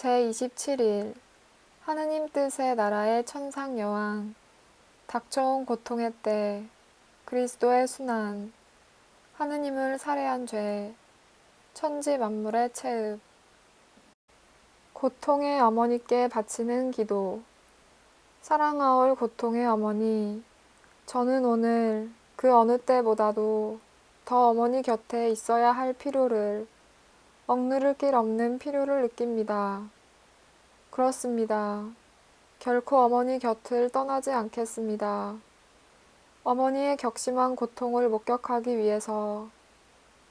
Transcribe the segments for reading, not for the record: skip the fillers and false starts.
제27일 하느님 뜻의 나라의 천상 여왕, 닥쳐온 고통의 때, 그리스도의 순환, 하느님을 살해한 죄, 천지 만물의 체흡. 고통의 어머니께 바치는 기도. 사랑하올 고통의 어머니, 저는 오늘 그 어느 때보다도 더 어머니 곁에 있어야 할 필요를, 억누를 길 없는 필요를 느낍니다. 그렇습니다. 결코 어머니 곁을 떠나지 않겠습니다. 어머니의 격심한 고통을 목격하기 위해서,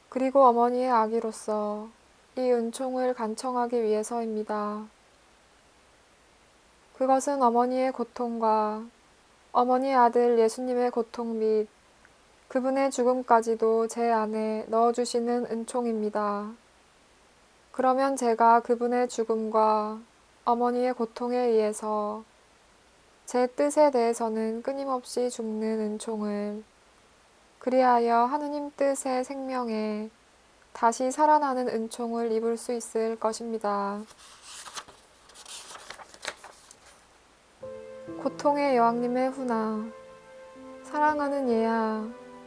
그리고 어머니의 아기로서 이 은총을 간청하기 위해서입니다. 그것은 어머니의 고통과 어머니 아들 예수님의 고통 및 그분의 죽음까지도 제 안에 넣어주시는 은총입니다. 그러면 제가 그분의 죽음과 어머니의 고통에 의해서 제 뜻에 대해서는 끊임없이 죽는 은총을, 그리하여 하느님 뜻의 생명에 다시 살아나는 은총을 입을 수 있을 것입니다. 고통의 여왕님의 훈화. 사랑하는 얘야,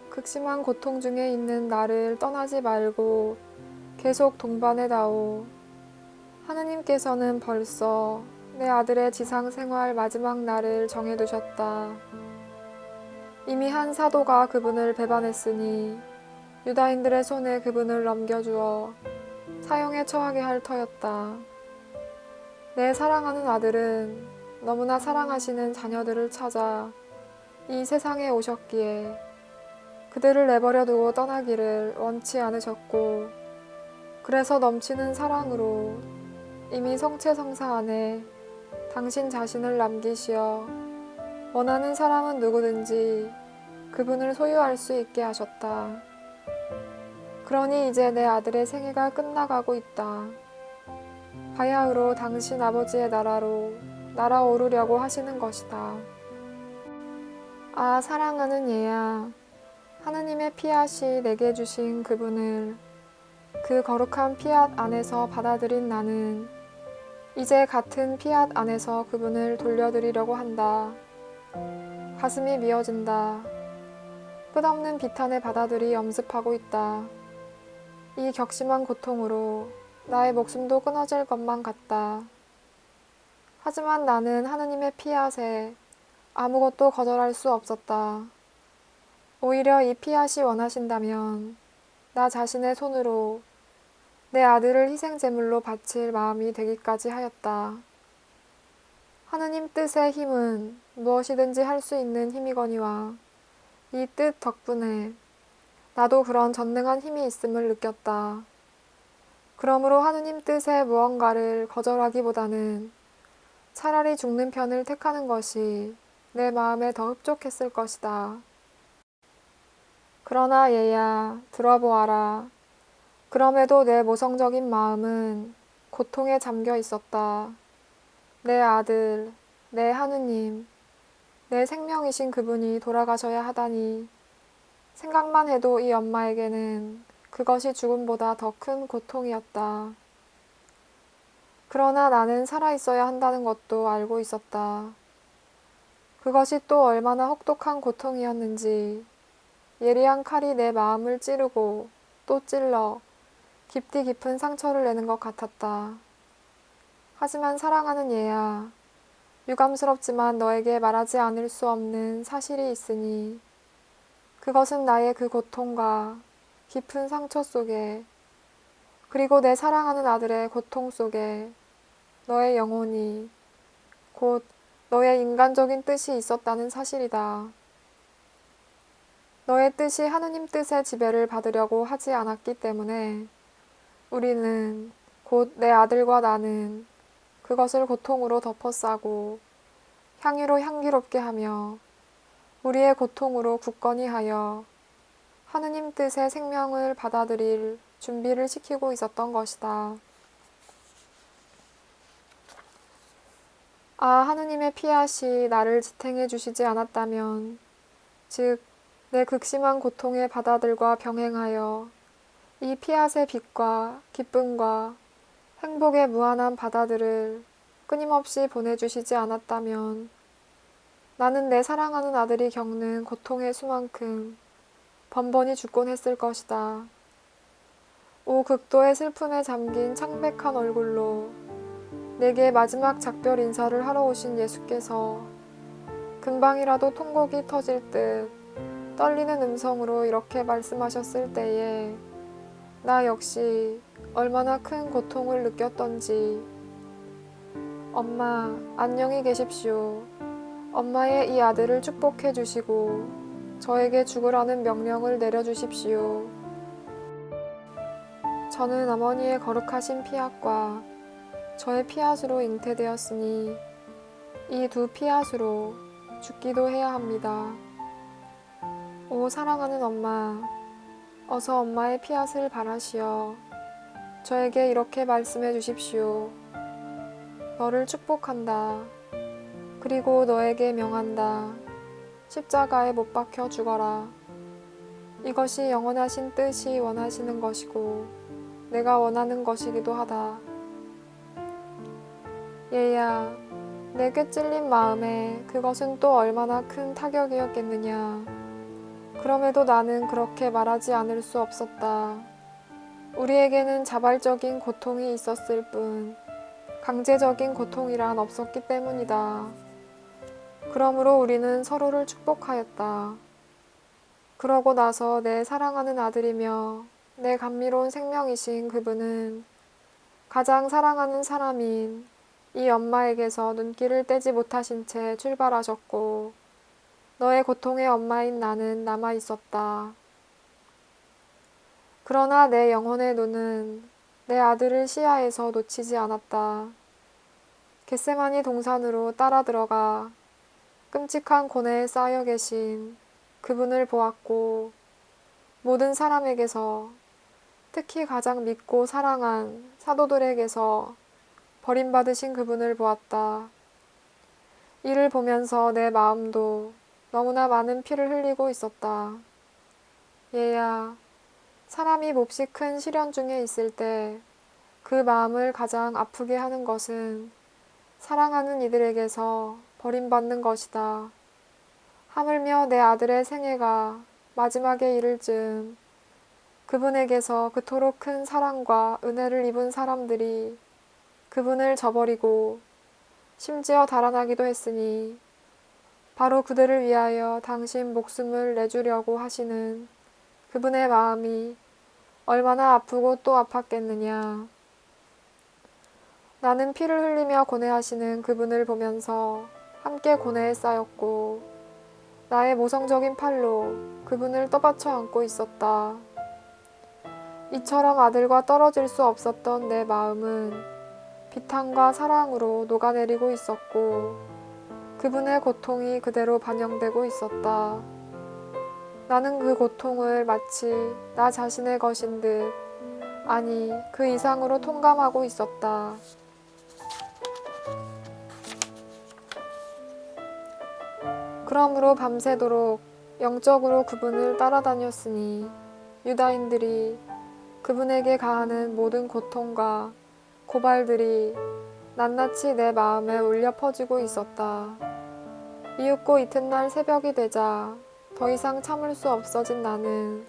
극심한 고통 중에 있는 나를 떠나지 말고 계속 동반해다오. 하느님께서는 벌써 내 아들의 지상생활 마지막 날을 정해두셨다. 이미 한 사도가 그분을 배반했으니 유다인들의 손에 그분을 넘겨주어 사형에 처하게 할 터였다. 내 사랑하는 아들은 너무나 사랑하시는 자녀들을 찾아 이 세상에 오셨기에 그들을 내버려 두고 떠나기를 원치 않으셨고, 그래서 넘치는 사랑으로 이미 성체성사 안에 당신 자신을 남기시어 원하는 사람은 누구든지 그분을 소유할 수 있게 하셨다. 그러니 이제 내 아들의 생애가 끝나가고 있다. 바야흐로 당신 아버지의 나라로 날아오르려고 하시는 것이다. 아, 사랑하는 얘야, 하느님의 피앗이 내게 주신 그분을 그 거룩한 피앗 안에서 받아들인 나는 이제 같은 피앗 안에서 그분을 돌려드리려고 한다. 가슴이 미어진다. 끝없는 비탄의 바다들이 엄습하고 있다. 이 격심한 고통으로 나의 목숨도 끊어질 것만 같다. 하지만 나는 하느님의 피앗에 아무것도 거절할 수 없었다. 오히려 이 피앗이 원하신다면 나 자신의 손으로 내 아들을 희생제물로 바칠 마음이 되기까지 하였다. 하느님 뜻의 힘은 무엇이든지 할 수 있는 힘이거니와 이 뜻 덕분에 나도 그런 전능한 힘이 있음을 느꼈다. 그러므로 하느님 뜻의 무언가를 거절하기보다는 차라리 죽는 편을 택하는 것이 내 마음에 더 흡족했을 것이다. 그러나 얘야, 들어보아라. 그럼에도 내 모성적인 마음은 고통에 잠겨 있었다. 내 아들, 내 하느님, 내 생명이신 그분이 돌아가셔야 하다니, 생각만 해도 이 엄마에게는 그것이 죽음보다 더 큰 고통이었다. 그러나 나는 살아있어야 한다는 것도 알고 있었다. 그것이 또 얼마나 혹독한 고통이었는지, 예리한 칼이 내 마음을 찌르고 또 찔러 깊디 깊은 상처를 내는 것 같았다. 하지만 사랑하는 얘야, 유감스럽지만 너에게 말하지 않을 수 없는 사실이 있으니, 그것은 나의 그 고통과 깊은 상처 속에, 그리고 내 사랑하는 아들의 고통 속에 너의 영혼이, 곧 너의 인간적인 뜻이 있었다는 사실이다. 너의 뜻이 하느님 뜻의 지배를 받으려고 하지 않았기 때문에 우리는, 곧 내 아들과 나는 그것을 고통으로 덮어싸고 향유로 향기롭게 하며 우리의 고통으로 굳건히 하여 하느님 뜻의 생명을 받아들일 준비를 시키고 있었던 것이다. 아, 하느님의 피앗이 나를 지탱해 주시지 않았다면, 즉 내 극심한 고통의 바다들과 병행하여 이 피앗의 빛과 기쁨과 행복의 무한한 바다들을 끊임없이 보내주시지 않았다면 나는 내 사랑하는 아들이 겪는 고통의 수만큼 번번이 죽곤 했을 것이다. 오 극도의 슬픔에 잠긴 창백한 얼굴로 내게 마지막 작별 인사를 하러 오신 예수께서 금방이라도 통곡이 터질 듯 떨리는 음성으로 이렇게 말씀하셨을 때에 나 역시 얼마나 큰 고통을 느꼈던지. 엄마, 안녕히 계십시오. 엄마의 이 아들을 축복해 주시고 저에게 죽으라는 명령을 내려주십시오. 저는 어머니의 거룩하신 피앗과 저의 피앗으로 잉태되었으니 이 두 피앗으로 죽기도 해야 합니다. 오 사랑하는 엄마, 어서 엄마의 피앗을 바라시어 저에게 이렇게 말씀해 주십시오. 너를 축복한다. 그리고 너에게 명한다. 십자가에 못 박혀 죽어라. 이것이 영원하신 뜻이 원하시는 것이고 내가 원하는 것이기도 하다. 얘야, 내 꿰찔린 마음에 그것은 또 얼마나 큰 타격이었겠느냐. 그럼에도 나는 그렇게 말하지 않을 수 없었다. 우리에게는 자발적인 고통이 있었을 뿐 강제적인 고통이란 없었기 때문이다. 그러므로 우리는 서로를 축복하였다. 그러고 나서 내 사랑하는 아들이며 내 감미로운 생명이신 그분은 가장 사랑하는 사람인 이 엄마에게서 눈길을 떼지 못하신 채 출발하셨고 너의 고통의 엄마인 나는 남아 있었다. 그러나 내 영혼의 눈은 내 아들을 시야에서 놓치지 않았다. 겟세마니 동산으로 따라 들어가 끔찍한 고뇌에 쌓여 계신 그분을 보았고 모든 사람에게서 특히 가장 믿고 사랑한 사도들에게서 버림받으신 그분을 보았다. 이를 보면서 내 마음도 너무나 많은 피를 흘리고 있었다. 얘야, 사람이 몹시 큰 시련 중에 있을 때 그 마음을 가장 아프게 하는 것은 사랑하는 이들에게서 버림받는 것이다. 하물며 내 아들의 생애가 마지막에 이를 즈음 그분에게서 그토록 큰 사랑과 은혜를 입은 사람들이 그분을 저버리고 심지어 달아나기도 했으니 바로 그들을 위하여 당신 목숨을 내주려고 하시는 그분의 마음이 얼마나 아프고 또 아팠겠느냐. 나는 피를 흘리며 고뇌하시는 그분을 보면서 함께 고뇌에 쌓였고 나의 모성적인 팔로 그분을 떠받쳐 안고 있었다. 이처럼 아들과 떨어질 수 없었던 내 마음은 비탄과 사랑으로 녹아내리고 있었고 그분의 고통이 그대로 반영되고 있었다. 나는 그 고통을 마치 나 자신의 것인 듯 아니 그 이상으로 통감하고 있었다. 그러므로 밤새도록 영적으로 그분을 따라다녔으니 유다인들이 그분에게 가하는 모든 고통과 고발들이 낱낱이 내 마음에 울려 퍼지고 있었다. 이윽고 이튿날 새벽이 되자 더 이상 참을 수 없어진 나는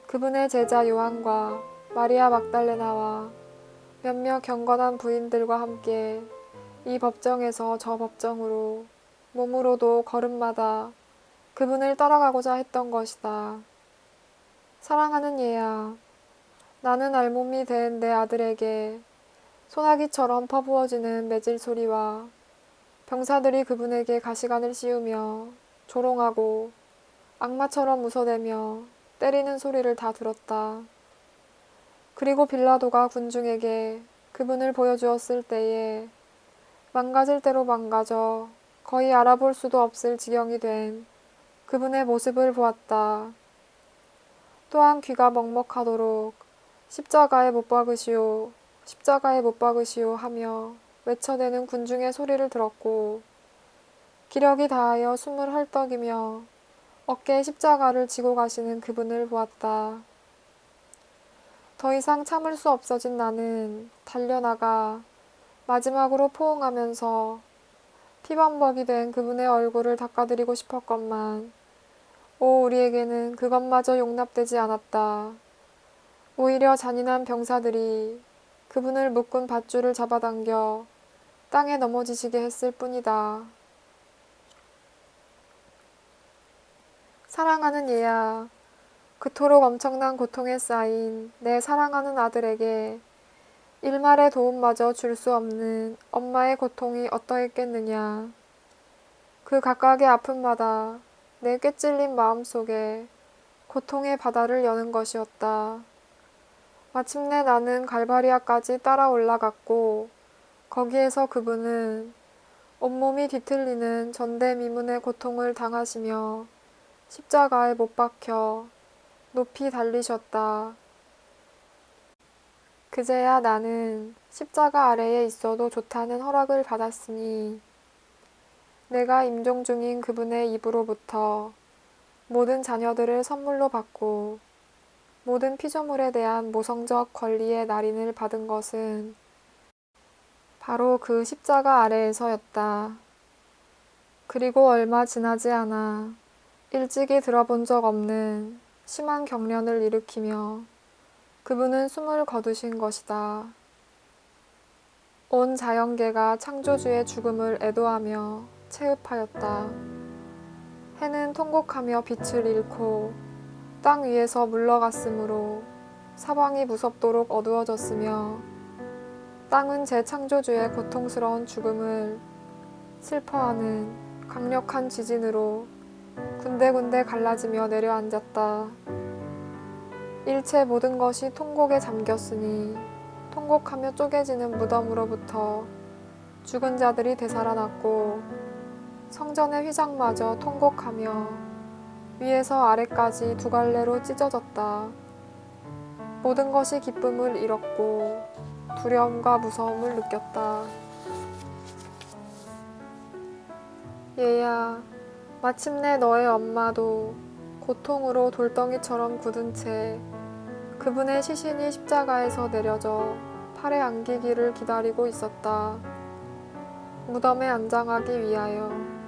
그분의 제자 요한과 마리아 막달레나와 몇몇 경건한 부인들과 함께 이 법정에서 저 법정으로 몸으로도 걸음마다 그분을 따라가고자 했던 것이다. 사랑하는 얘야, 나는 알몸이 된 내 아들에게 소나기처럼 퍼부어지는 매질 소리와 병사들이 그분에게 가시관을 씌우며 조롱하고 악마처럼 웃어대며 때리는 소리를 다 들었다. 그리고 빌라도가 군중에게 그분을 보여주었을 때에 망가질 대로 망가져 거의 알아볼 수도 없을 지경이 된 그분의 모습을 보았다. 또한 귀가 먹먹하도록 십자가에 못 박으시오, 십자가에 못 박으시오 하며 외쳐대는 군중의 소리를 들었고 기력이 다하여 숨을 헐떡이며 어깨에 십자가를 지고 가시는 그분을 보았다. 더 이상 참을 수 없어진 나는 달려나가 마지막으로 포옹하면서 피범벅이 된 그분의 얼굴을 닦아드리고 싶었건만 우리에게는 그것마저 용납되지 않았다. 오히려 잔인한 병사들이 그분을 묶은 밧줄을 잡아당겨 땅에 넘어지시게 했을 뿐이다. 사랑하는 얘야, 그토록 엄청난 고통에 쌓인 내 사랑하는 아들에게 일말의 도움마저 줄 수 없는 엄마의 고통이 어떠했겠느냐. 그 각각의 아픔마다 내 꿰찔린 마음속에 고통의 바다를 여는 것이었다. 마침내 나는 갈바리아까지 따라 올라갔고 거기에서 그분은 온몸이 뒤틀리는 전대미문의 고통을 당하시며 십자가에 못 박혀 높이 달리셨다. 그제야 나는 십자가 아래에 있어도 좋다는 허락을 받았으니 내가 임종 중인 그분의 입으로부터 모든 자녀들을 선물로 받고 모든 피조물에 대한 모성적 권리의 날인을 받은 것은 바로 그 십자가 아래에서였다. 그리고 얼마 지나지 않아 일찍이 들어본 적 없는 심한 경련을 일으키며 그분은 숨을 거두신 것이다. 온 자연계가 창조주의 죽음을 애도하며 체흡하였다. 해는 통곡하며 빛을 잃고 땅 위에서 물러갔으므로 사방이 무섭도록 어두워졌으며 땅은 제 창조주의 고통스러운 죽음을 슬퍼하는 강력한 지진으로 군데군데 갈라지며 내려앉았다. 일체 모든 것이 통곡에 잠겼으니 통곡하며 쪼개지는 무덤으로부터 죽은 자들이 되살아났고 성전의 휘장마저 통곡하며 위에서 아래까지 두 갈래로 찢어졌다. 모든 것이 기쁨을 잃었고 두려움과 무서움을 느꼈다. 얘야, 마침내 너의 엄마도 고통으로 돌덩이처럼 굳은 채 그분의 시신이 십자가에서 내려져 팔에 안기기를 기다리고 있었다. 무덤에 안장하기 위하여.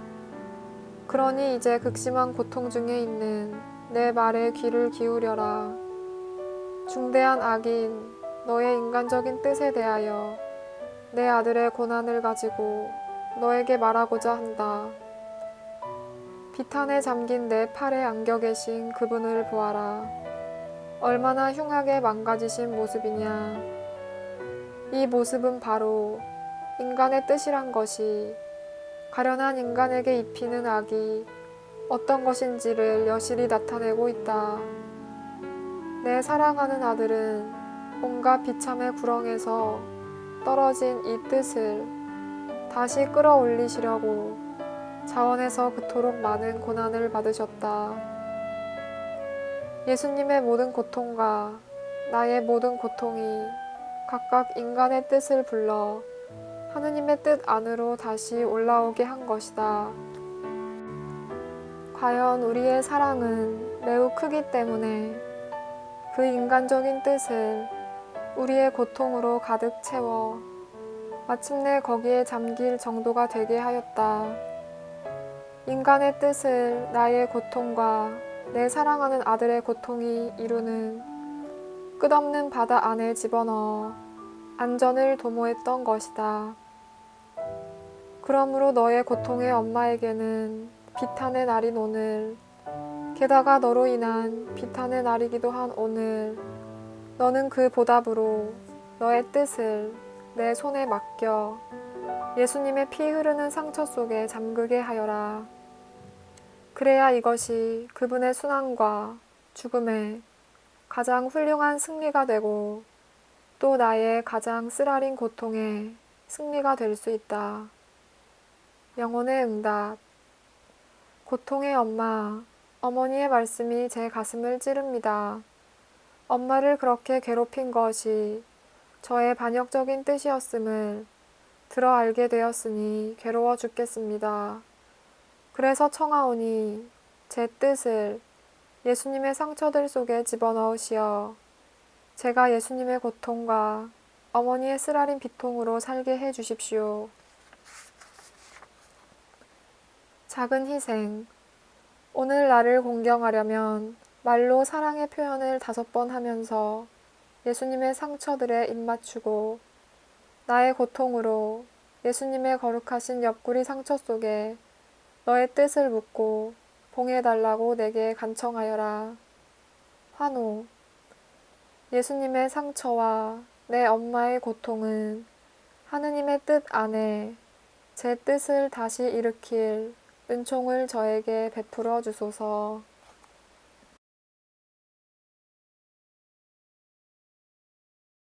그러니 이제 극심한 고통 중에 있는 내 말에 귀를 기울여라. 중대한 악인 너의 인간적인 뜻에 대하여 내 아들의 고난을 가지고 너에게 말하고자 한다. 비탄에 잠긴 내 팔에 안겨 계신 그분을 보아라. 얼마나 흉하게 망가지신 모습이냐. 이 모습은 바로 인간의 뜻이란 것이 가련한 인간에게 입히는 악이 어떤 것인지를 여실히 나타내고 있다. 내 사랑하는 아들은 온갖 비참의 구렁에서 떨어진 이 뜻을 다시 끌어올리시려고 자원에서 그토록 많은 고난을 받으셨다. 예수님의 모든 고통과 나의 모든 고통이 각각 인간의 뜻을 불러 하느님의 뜻 안으로 다시 올라오게 한 것이다. 과연 우리의 사랑은 매우 크기 때문에 그 인간적인 뜻을 우리의 고통으로 가득 채워 마침내 거기에 잠길 정도가 되게 하였다. 인간의 뜻을 나의 고통과 내 사랑하는 아들의 고통이 이루는 끝없는 바다 안에 집어넣어 안전을 도모했던 것이다. 그러므로 너의 고통의 엄마에게는 비탄의 날인 오늘, 게다가 너로 인한 비탄의 날이기도 한 오늘, 너는 그 보답으로 너의 뜻을 내 손에 맡겨 예수님의 피 흐르는 상처 속에 잠그게 하여라. 그래야 이것이 그분의 순환과 죽음의 가장 훌륭한 승리가 되고 또 나의 가장 쓰라린 고통의 승리가 될 수 있다. 영혼의 응답. 고통의 엄마, 어머니의 말씀이 제 가슴을 찌릅니다. 엄마를 그렇게 괴롭힌 것이 저의 반역적인 뜻이었음을 들어 알게 되었으니 괴로워 죽겠습니다. 그래서 청하오니 제 뜻을 예수님의 상처들 속에 집어넣으시어 제가 예수님의 고통과 어머니의 쓰라린 비통으로 살게 해 주십시오. 작은 희생. 오늘 나를 공경하려면 말로 사랑의 표현을 5번 하면서 예수님의 상처들에 입맞추고 나의 고통으로 예수님의 거룩하신 옆구리 상처 속에 너의 뜻을 묻고 봉해달라고 내게 간청하여라. 환호. 예수님의 상처와 내 엄마의 고통은 하느님의 뜻 안에 제 뜻을 다시 일으킬 은총을 저에게 베풀어 주소서.